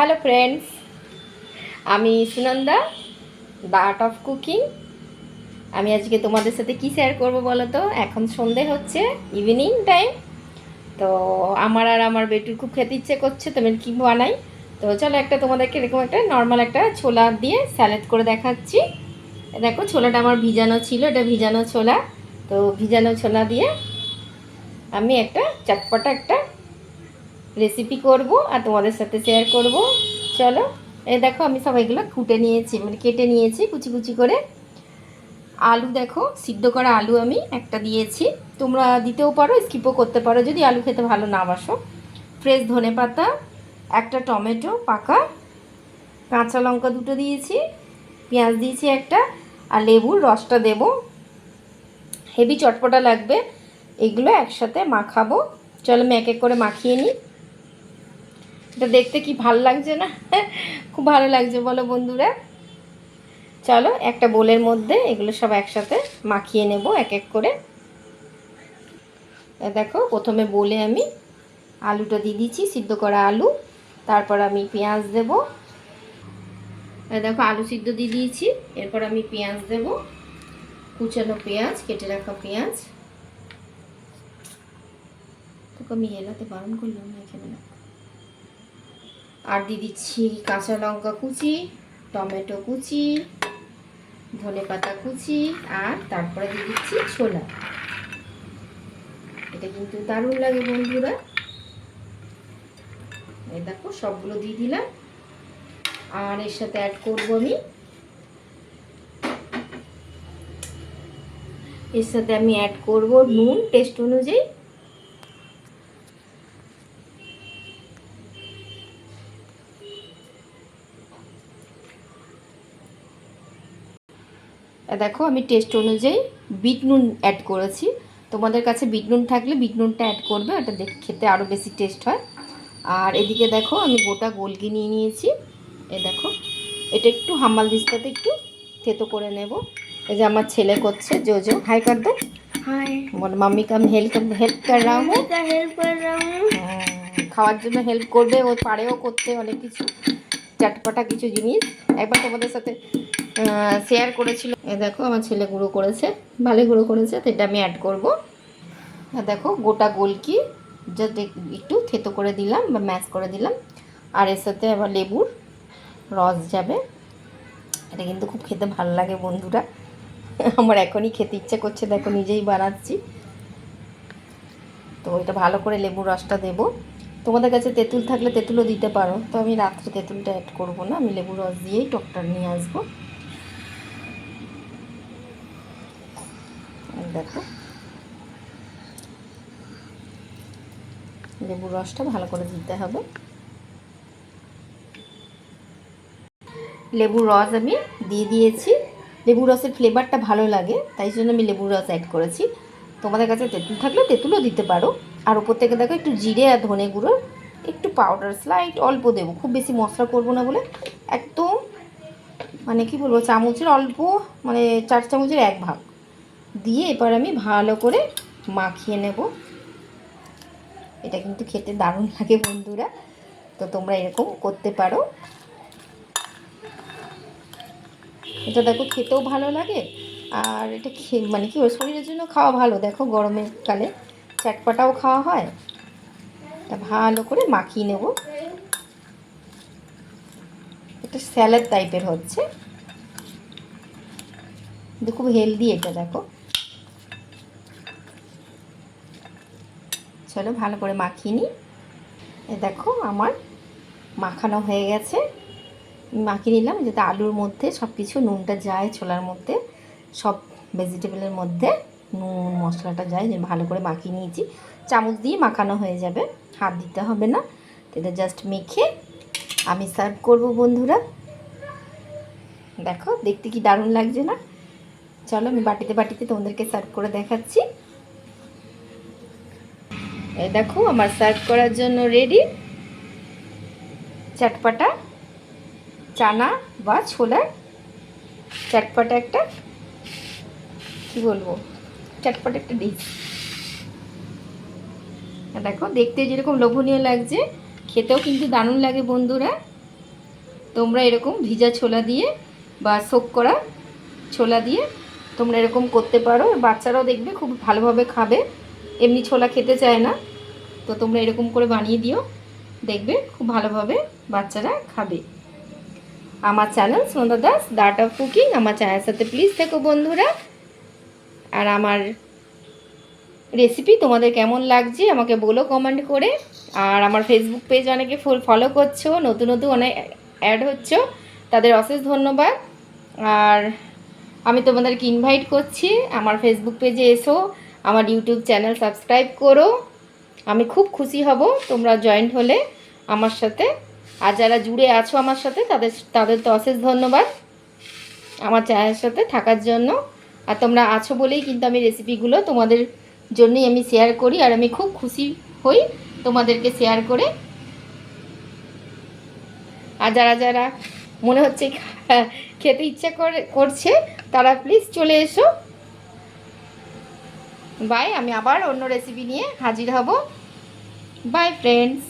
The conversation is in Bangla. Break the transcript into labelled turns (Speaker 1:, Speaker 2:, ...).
Speaker 1: হ্যালো ফ্রেন্ডস, আমি Sunanda, the art of cooking. আমি আজকে তোমাদের সাথে কি শেয়ার করব বলো তো। এখন সন্ধে হচ্ছে, ইভিনিং টাইম। তো আমার বেটুর খুব খেতে ইচ্ছে করছে, তো আমি কী বানাই। তো চলো একটা তোমাদেরকে এরকম একটা নর্মাল একটা ছোলা দিয়ে স্যালাড করে দেখাচ্ছি। দেখো ছোলাটা আমার ভিজানো ছিল, এটা ভিজানো ছোলা। তো ভিজানো ছোলা দিয়ে আমি একটা চটপটা একটা রেসিপি করব আর তোমাদের সাথে শেয়ার করব। চলো, এই দেখো আমি সব এগুলো কুটে নিয়েছি, মানে কেটে নিয়েছি কুচি কুচি করে। আলু দেখো, সিদ্ধ করা আলু আমি একটা দিয়েছি, তোমরা দিতেও পারো, স্কিপও করতে পারো যদি আলু খেতে ভালো না বাসো। ফ্রেশ ধনেপাতা, একটা টমেটো পাকা, কাঁচা লঙ্কা দুটো দিয়েছি, পেঁয়াজ দিয়েছি একটা, আর লেবুর রসটা দেব। হেভি চটপটা লাগবে, এগুলো একসাথে মাখাবো। চলো আমি এক এক করে মাখিয়ে নিই। এটা দেখতে কি ভালো লাগছে না? খুব ভালো লাগছে বলো বন্ধুরা। চলো একটা বোলের মধ্যে এগুলো সব একসাথে মাখিয়ে নেব এক এক করে। দেখো প্রথমে বোলে আমি আলুটা দিয়ে দিচ্ছি, সিদ্ধ করা আলু। তারপর আমি পেঁয়াজ দেব। দেখো আলু সিদ্ধ দিয়ে দিয়েছি, এরপর আমি পেঁয়াজ দেব, কুচানো পেঁয়াজ, কেটে রাখা পেঁয়াজ। তোকে আমি এলাতে বারণ করলাম না এখানে না। আর দিয়ে দিচ্ছি কাঁচা লঙ্কা কুচি, টমেটো কুচি, ধনেপাতা কুচি, আর তারপরে দিয়ে দিচ্ছি ছোলা। এটা কিন্তু দারুণ লাগে বন্ধুরা। এই দেখো সবগুলো দিয়ে দিলাম। আর এর সাথে অ্যাড করবো আমি অ্যাড করব নুন টেস্ট অনুযায়ী। দেখো আমি টেস্ট অনুযায়ী বিট নুন অ্যাড করেছি। তোমাদের কাছে বিট নুন থাকলে বিট নুনটা অ্যাড করবে, ওটা খেতে আরও বেশি টেস্ট হয়। আর এদিকে দেখো আমি গোটা গোলকি নিয়ে নিয়েছি। দেখো এটা একটু হামাল দিস্তাতে একটু থেতো করে নেব। এই যে আমার ছেলে করছে, জো হাই কর দো। হাই বল, মাম্মি কাম হেল্প কর রাহা হুঁ। খাওয়ার জন্য হেল্প করবে, ও পারেও করতে অনেক কিছু চটপটা কিছু জিনিস। একবার তোমাদের সাথে শেয়ার করেছিল। দেখো আমার ছেলে গুঁড়ো করেছে, ভালো গুঁড়ো করেছে, তো এটা আমি অ্যাড করব। দেখো গোটা গোলকি জাস্ট একটু থেতো করে দিলাম বা ম্যাশ করে দিলাম। আর এর সাথে আবার লেবুর রস যাবে। এটা কিন্তু খুব খেতে ভালো লাগে বন্ধুরা। আমার এখনই খেতে ইচ্ছে করছে, দেখো নিজেই বানাচ্ছি। তো এটা ভালো করে লেবুর রসটা দেব। তোমাদের কাছে তেঁতুল থাকলে তেঁতুলও দিতে পারো, তো আমি রাত্রে তেঁতুলটা অ্যাড করবো না, আমি লেবুর রস দিয়েই টকটা নিয়ে আসবো। দেখো লেবুর রসটা ভালো করে দিতে হবে। লেবুর রস আমি দিয়ে দিয়েছি। লেবুর রসের ফ্লেভারটা ভালো লাগে, তাই জন্য আমি লেবুর রস অ্যাড করেছি। তোমাদের কাছে তেঁতুল থাকলে তেঁতুলও দিতে পারো। আর ওপর থেকে দেখো একটু জিরে আর ধনে গুঁড়ো একটু পাউডার স্লাইড অল্প দেবো, খুব বেশি মশলা করবো না বলে। একদম মানে কি বলবো, চামচের অল্প, মানে 4 চামচের 1 ভাগ দিয়ে এবার আমি ভালো করে মাখিয়ে নেব। এটা কিন্তু খেতে দারুণ লাগে বন্ধুরা, তো তোমরা এরকম করতে পারো। এটা দেখো খেতেও ভালো লাগে, আর এটা মানে কি শরীরের জন্য খাওয়া ভালো। দেখো গরমের কালে চটপটাও খাওয়া হয়। এটা ভালো করে মাখিয়ে নেব। এটা স্যালাড টাইপের হচ্ছে, কিন্তু খুব হেলদি এটা। দেখো চলো ভালো করে মাখিয়ে নিই। দেখো আমার মাখানো হয়ে গেছে। মাখিয়ে নিলাম যাতে আলুর মধ্যে সব কিছু নুনটা যায়, ছোলার মধ্যে সব ভেজিটেবলের মধ্যে নুন মশলাটা যায়। যে ভালো করে মাখিয়ে নিয়েছি, চামচ দিয়ে মাখানো হয়ে যাবে, হাত দিতে হবে না। তো এটা জাস্ট মেখে আমি সার্ভ করব বন্ধুরা। দেখো দেখতে কি দারুণ লাগছে না? চলো আমি বাটিতে বাটিতে তোমাদেরকে সার্ভ করে দেখাচ্ছি। এই দেখো আমার সার্ভ করার জন্য রেডি চটপটা চানা বা ছোলার চটপটা একটা, কি বলবো, চটপটা একটা ডিশ। দেখো দেখতে যেরকম লোভনীয় লাগছে, খেতেও কিন্তু দারুণ লাগে বন্ধুরা। তোমরা এরকম ভিজা ছোলা দিয়ে বা সোক করা ছোলা দিয়ে তোমরা এরকম করতে পারো, বাচ্চারাও দেখবে খুব ভালোভাবে খাবে, এমনি ছোলা খেতে চায় না। তো তোমরা এরকম করে বানিয়ে দিও, দেখবে খুব ভালোভাবে বাচ্চারা খাবে। আমার channel Sunanda Das the art of cooking, আমার চ্যানেলের সাথে প্লিজ থেকো বন্ধুরা। আর আমার রেসিপি তোমাদের কেমন লাগছে আমাকে বলো কমেন্ট করে। আর আমার ফেসবুক পেজ অনেকে ফলো করছো, নতুন নতুন অনেক অ্যাড হচ্ছ, তাদের অশেষ ধন্যবাদ। আর আমি তোমাদেরকে ইনভাইট করছি আমার ফেসবুক পেজে এসো, আমার ইউটিউব চ্যানেল সাবস্ক্রাইব করো, আমি খুব খুশি হব তোমরা জয়েন্ট হলে আমার সাথে। আর যারা জুড়ে আছো আমার সাথে তাদের তো অশেষ ধন্যবাদ আমার চ্যানেলের সাথে থাকার জন্য। আর তোমরা আছো বলেই কিন্তু আমি রেসিপিগুলো তোমাদের জন্যই আমি শেয়ার করি, আর আমি খুব খুশি হই তোমাদেরকে শেয়ার করে। আর যারা যারা মনে হচ্ছে খেতে ইচ্ছা করছে তারা প্লিজ চলে এসো। বাই, আমি আবার অন্য রেসিপি নিয়ে হাজির হব। By friends.